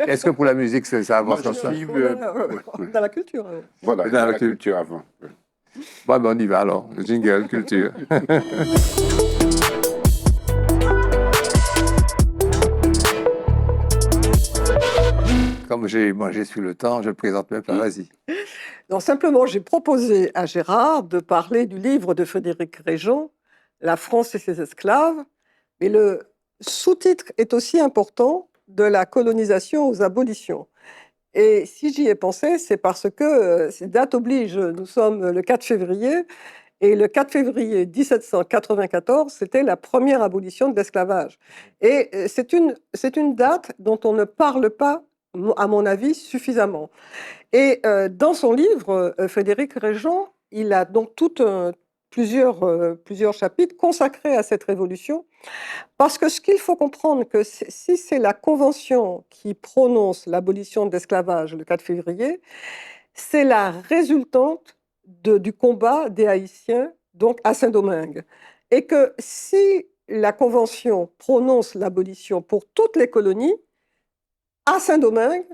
est-ce que pour la musique, ça avance comme ça? Dans la culture. Voilà, dans la culture avant. Bon, on y va alors. Jingle, culture. Comme j'ai mangé sur le temps, je le présente même pas. Vas-y. Donc, simplement, j'ai proposé à Gérard de parler du livre de Frédéric Réjean, La France et ses esclaves. Mais le sous-titre est aussi important, de la colonisation aux abolitions. Et si j'y ai pensé, c'est parce que ces dates obligent. Nous sommes le 4 février, et le 4 février 1794, c'était la première abolition de l'esclavage. Et c'est une date dont on ne parle pas, à mon avis, suffisamment. Et dans son livre, Frédéric Réjean, il a donc plusieurs chapitres consacrés à cette révolution, parce que ce qu'il faut comprendre, que si c'est la Convention qui prononce l'abolition de l'esclavage le 4 février, c'est la résultante du combat des Haïtiens donc à Saint-Domingue. Et que si la Convention prononce l'abolition pour toutes les colonies, à Saint-Domingue,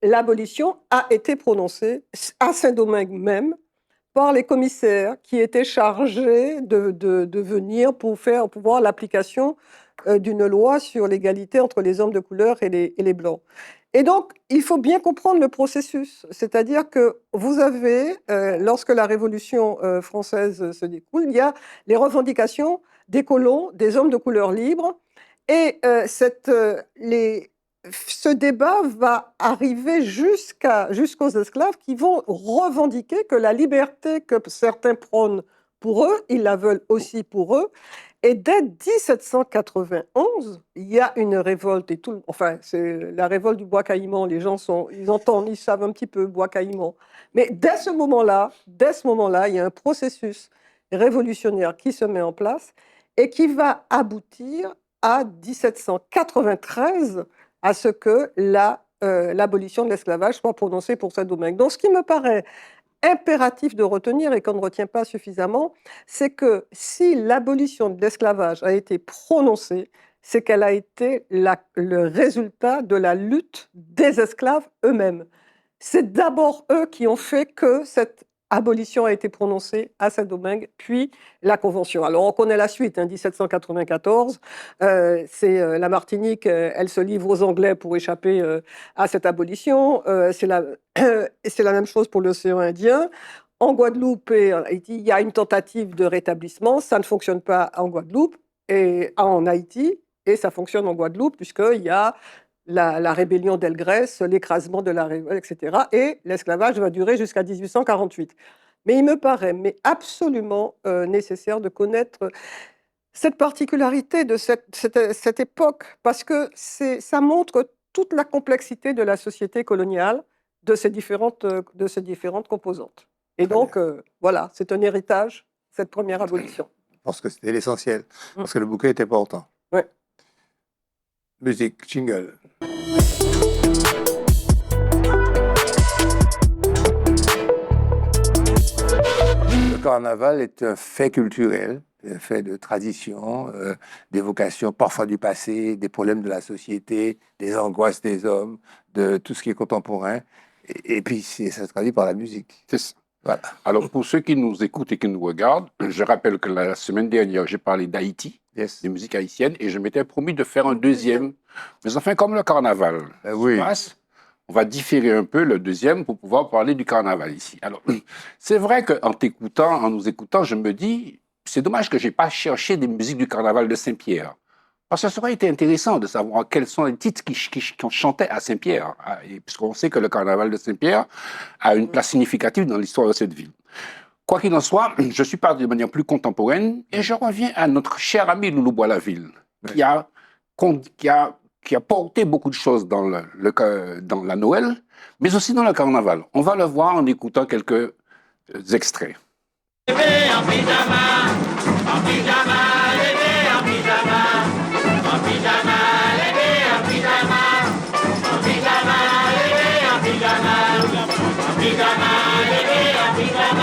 l'abolition a été prononcée à Saint-Domingue même par les commissaires qui étaient chargés de venir pour voir l'application d'une loi sur l'égalité entre les hommes de couleur et les Blancs. Et donc, il faut bien comprendre le processus. C'est-à-dire que vous avez, lorsque la Révolution française se découle, il y a les revendications des colons, des hommes de couleur libres, et ce débat va arriver jusqu'aux esclaves qui vont revendiquer que la liberté que certains prônent pour eux, ils la veulent aussi pour eux. Et dès 1791, il y a une révolte. C'est la révolte du Bois Caïman. Les gens ils savent un petit peu Bois Caïman. Mais dès ce moment-là, il y a un processus révolutionnaire qui se met en place et qui va aboutir à 1793 à ce que l'abolition de l'esclavage soit prononcée pour Saint-Domingue. Donc, ce qui me paraît impératif de retenir et qu'on ne retient pas suffisamment, c'est que si l'abolition de l'esclavage a été prononcée, c'est qu'elle a été le résultat de la lutte des esclaves eux-mêmes. C'est d'abord eux qui ont fait que cette abolition a été prononcée à Saint-Domingue, puis la Convention. Alors, on connaît la suite, 1794, c'est la Martinique, elle se livre aux Anglais pour échapper à cette abolition. C'est la même chose pour l'océan Indien. En Guadeloupe et en Haïti, il y a une tentative de rétablissement. Ça ne fonctionne pas en Guadeloupe et en Haïti, et ça fonctionne en Guadeloupe, puisqu'il y a la rébellion d'Elgrès, l'écrasement de la révolte, etc. Et l'esclavage va durer jusqu'à 1848. Mais il me paraît absolument nécessaire de connaître cette particularité de cette époque, parce que ça montre toute la complexité de la société coloniale, de ces différentes composantes. Et donc, voilà, c'est un héritage, cette première abolition. Je pense que c'était l'essentiel, parce que le bouquet était important. Ouais. Musique, jingle. Le carnaval est un fait culturel, un fait de tradition, d'évocation parfois du passé, des problèmes de la société, des angoisses des hommes, de tout ce qui est contemporain. Et puis, ça se traduit par la musique. C'est ça. Voilà. Alors, pour ceux qui nous écoutent et qui nous regardent, je rappelle que la semaine dernière, j'ai parlé d'Haïti, Yes. des musiques haïtiennes, et je m'étais promis de faire un deuxième. Mais enfin, comme le carnaval Oui. se passe, on va différer un peu le deuxième pour pouvoir parler du carnaval ici. Alors, c'est vrai qu'en nous écoutant, je me dis, c'est dommage que je n'ai pas cherché des musiques du carnaval de Saint-Pierre. Parce que ça aurait été intéressant de savoir quels sont les titres qu'on chantait à Saint-Pierre, puisqu'on sait que le carnaval de Saint-Pierre a une place significative dans l'histoire de cette ville. Quoi qu'il en soit, je suis parti de manière plus contemporaine et je reviens à notre cher ami Loulou Boislaville, qui a porté beaucoup de choses dans la Noël, mais aussi dans le carnaval. On va le voir en écoutant quelques extraits. En pyjama, en pyjama, en pyjama, en pyjama, en pyjama, en pyjama, en pyjama, en pyjama, en pyjama.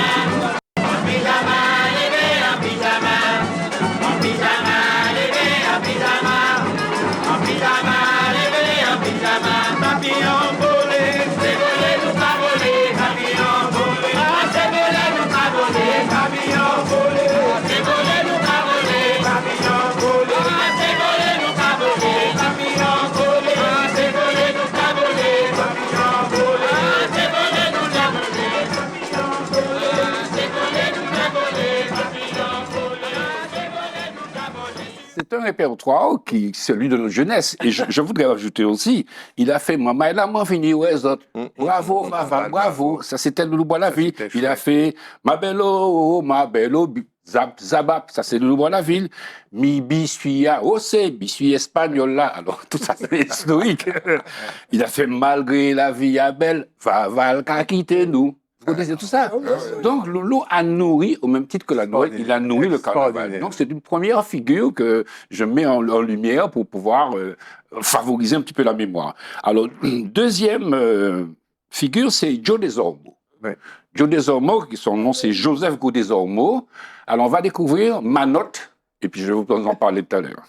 C'est un répertoire qui est celui de notre jeunesse. Et je voudrais ajouter aussi, il a fait Maman et l'amant fini les autres. Bravo, Maman, bravo. Ça, c'était Loulou Boislaville. Il a fait Ma bello, zap, zabap. Ça, c'est Loulou Boislaville. Mi bissuia, c'est bissuit espagnol là. Alors, tout ça, c'est historique. Il a fait Malgré la vie à belle, va quitter nous. Vous connaissez tout ça? Donc, Loulou a nourri, au même titre que la Noël, il a nourri le carnaval. Donc, c'est une première figure que je mets en lumière pour pouvoir favoriser un petit peu la mémoire. Alors, deuxième figure, c'est Joe Desormeaux. Ouais. Joe Desormeaux, son nom, c'est Joseph Gaud-Desormeaux. Alors, on va découvrir Manotte, et puis je vais vous en parler tout à l'heure.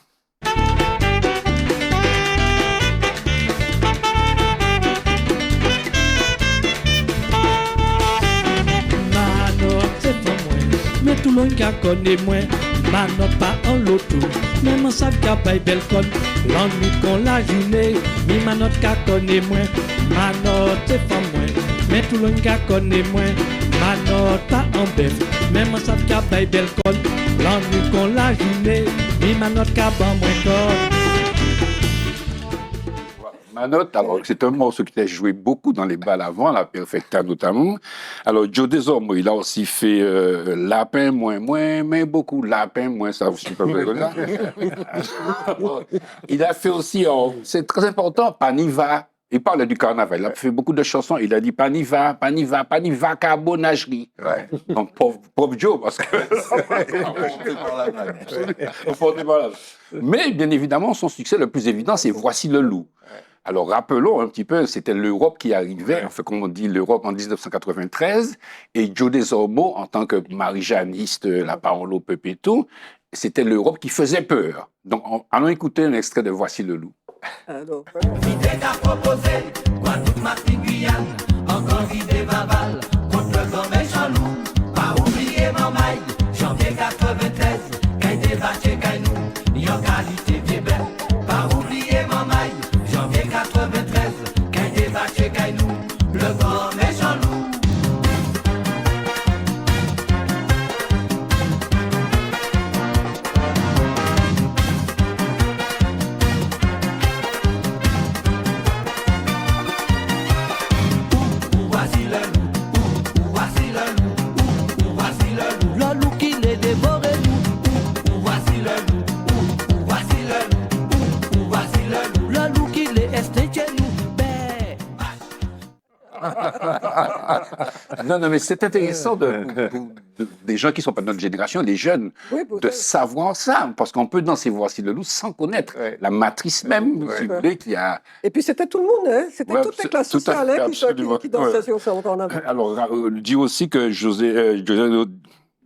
tout le monde connaît moins. Ma note pas en loto, même en savent qu'à paye belle conne. L'ennui qu'on la journée, mais ma note qu'à connaît moins. Ma note est pas moins, mais tout le monde connaît moins. Ma note pas en bête, même en savent qu'à paye belle conne. L'ennui qu'on la journée, mais ma note qu'à ban moins conne. Ma note, alors c'est un morceau qui a joué beaucoup dans les balles avant, la Perfecta notamment. Alors Joe Desormeaux, il a aussi fait Lapin, moins, mais beaucoup Lapin, moins, ça aussi peut là. Il a fait aussi, c'est très important, Paniva. Il parle du carnaval, il a fait beaucoup de chansons, il a dit Paniva, carbonagerie. Ouais. Donc pauvre Joe, parce que... Mais bien évidemment, son succès le plus évident, c'est Voici le loup. Alors rappelons un petit peu, c'était l'Europe qui arrivait, enfin comme on dit l'Europe en 1993, et Joe Desormeaux, en tant que marie-jeanniste, la parole au peuple et tout, c'était l'Europe qui faisait peur. Donc allons écouter un extrait de Voici le loup. Alors, L'idée qu'a proposé, Guadeloupe, Martinique, Guyane, encore idée Vaval, contre le grand méchant loup. Pas oublier Mamaï, janvier 93, Kaï débatté, Kaï nous, yon qualité vieux belle. Pas oublier Mamaï, janvier 93, Kaï débatté, Kaï nous, le grand méchant loup. Voici le loup, voici le loup, voici le loup. Le loup qui les dévore nous, Voici le loup, voici le loup, voici le loup. le loup qui les esté chez nous. Ben. Non, mais c'est intéressant des gens qui ne sont pas de notre génération, les jeunes, oui, pour de ça. savoir ça, parce qu'on peut danser Voici le loup sans connaître Ouais. la matrice même, si vous voulez, qui a... Et puis c'était tout le monde, hein. C'était Ouais, toutes les c'est- classes tout à sociales fait, hein, absolument. qui dansaient Ouais. sur ça au carnaval. Alors, dit aussi que Joe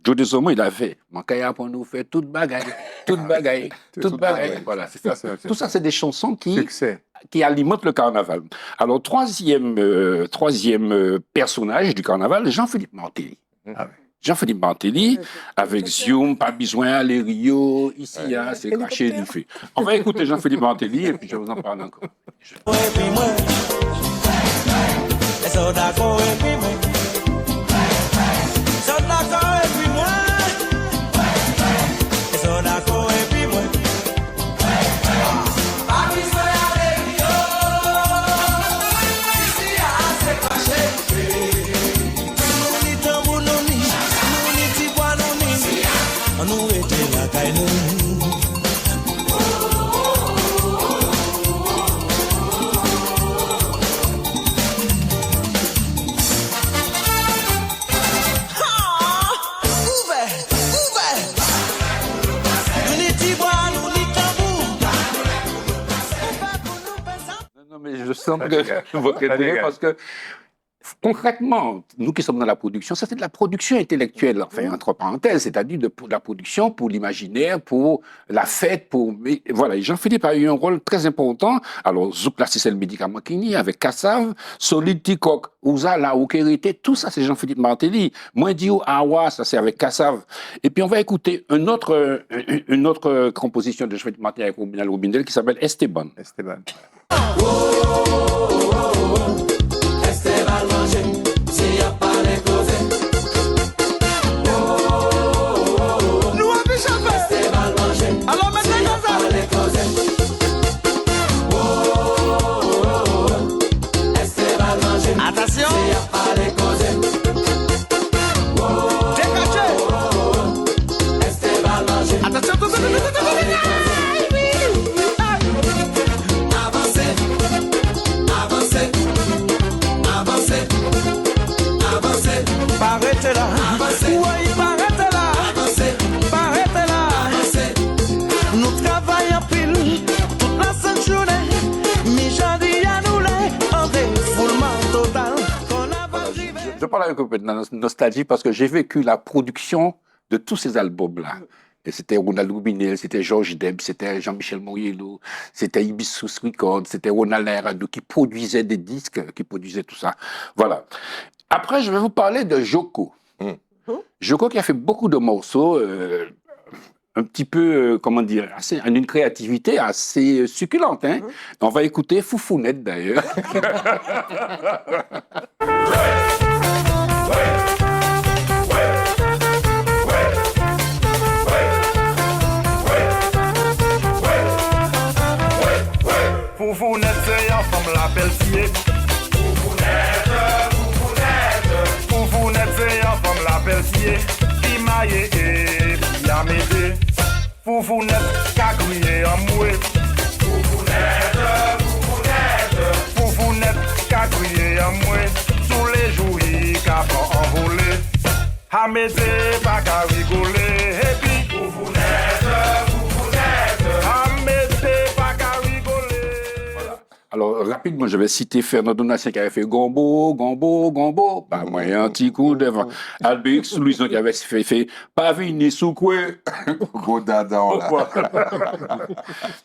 Desormeaux, il a fait « Mankaya pour nous faire toute bagaille, toute bagaille, toute bagaille ». Voilà, c'est ça. C'est- Tout ça, c'est des chansons Succès. qui alimente le carnaval. Alors, troisième personnage du carnaval, Jean-Philippe Martelly. Ah ouais. Jean-Philippe Martelly, avec Zium, pas besoin d'aller Rio, ici, hein, c'est craché Hélicoptère. du fait. On va écouter Jean-Philippe Martelly et puis je vous en parle encore. Et puis moi, les soldats courent et puis moi, soldats courent et puis moi, les soldats courent et puis moi. Pas besoin d'aller Rio, ici c'est craché. Nous ni tambour, nous ni tibois, nous ni, nous étions la caille nous. Non, mais je sens que votre intérêt, parce que concrètement, nous qui sommes dans la production, ça c'est de la production intellectuelle, enfin, entre parenthèses, c'est-à-dire de la production pour l'imaginaire, pour la fête, mais voilà, et Jean-Philippe a eu un rôle très important. Alors, Zouk, là, c'est le médicament Kini, avec Kassav, Solid Tikok, Ouza, la Okerité, tout ça, c'est Jean-Philippe Martelly. Moi, Dio, Awa, ça c'est avec Kassav. Et puis, on va écouter une autre composition de Jean-Philippe Martelly avec Robinal Robindel qui s'appelle Esteban. Esteban. Esteban manger, s'il y a pas les causer. Nous avons chapé. Esteban manger, Alors maintenant, pas les causer. Esteban manger, attention, s'il y a pas les causer. décaché. Esteban manger, Attention, tout, tout, tout, tout, tout, tout. avancez, avancez, avancez, avancez, Paraît là. Avancez. Oui, paraît là. avancez, Paraît là. avancez. Nous travaillons pile toute la sainte journée. Mi-janvier à nous les en défoulement total. Qu'on a pas drivé. Je parle avec un peu de nostalgie parce que j'ai vécu la production de tous ces albums-là. Et c'était Ronald Rubinel, c'était Georges Deb, c'était Jean-Michel Moriello, c'était Hibiscus Records, c'était Ronald Airado qui produisait des disques, qui produisait tout ça. Voilà. Après, je vais vous parler de Joko. Je crois qu'il a fait beaucoup de morceaux, un petit peu, comment dire, une créativité assez succulente. Hein. On va écouter Foufounette d'ailleurs. Foufounette, c'est ensemble la Pelletier. Foufounette, c'est ensemble la Pelletier. Qui maille et qui a m'aidé. Foufounette, qu'a crié en moué. Foufounette, qu'a crié en moué. Tous les jours, il qu'a pas envolé. A m'aidé, pas qu'à rigoler. Et puis, Foufounette. A m'aidé, pas qu'à rigoler. Alors, rapidement, je vais citer Fernand Donatien qui avait fait Gombo, Gombo, Gombo. Bah, moi, un petit coup devant. Albert Louison qui avait fait Pavini Soukoué. Gros dadan, là.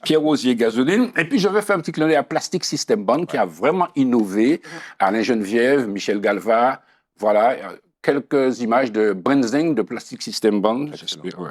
Pierre Rosier Gasoline. Et puis, je vais faire un petit clin d'œil à Plastic System Band qui a vraiment innové. Alain Geneviève, Michel Galva. Voilà, quelques images de Brenzing de Plastic System Band. J'espère, ouais.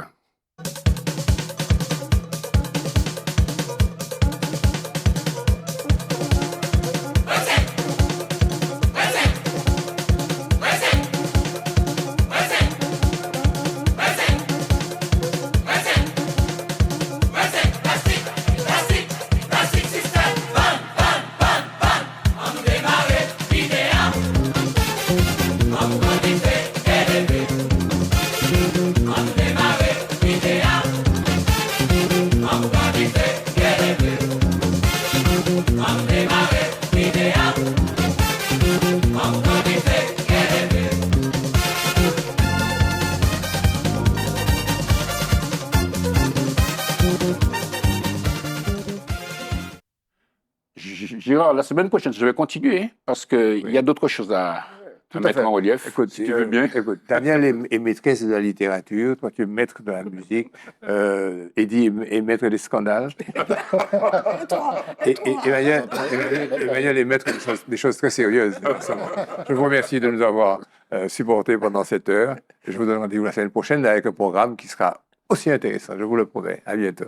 Gérard, la semaine prochaine, je vais continuer parce qu'il y a d'autres choses à Tout à mettre fait. en relief. Écoute, si tu veux bien. Écoute, Daniel est maîtresse de la littérature, toi tu es maître de la musique, Eddie est maître des scandales, et Emmanuel est maître des choses très sérieuses. Je vous remercie de nous avoir supportés pendant cette heure. Je vous donne rendez-vous la semaine prochaine avec un programme qui sera aussi intéressant, je vous le promets. À bientôt.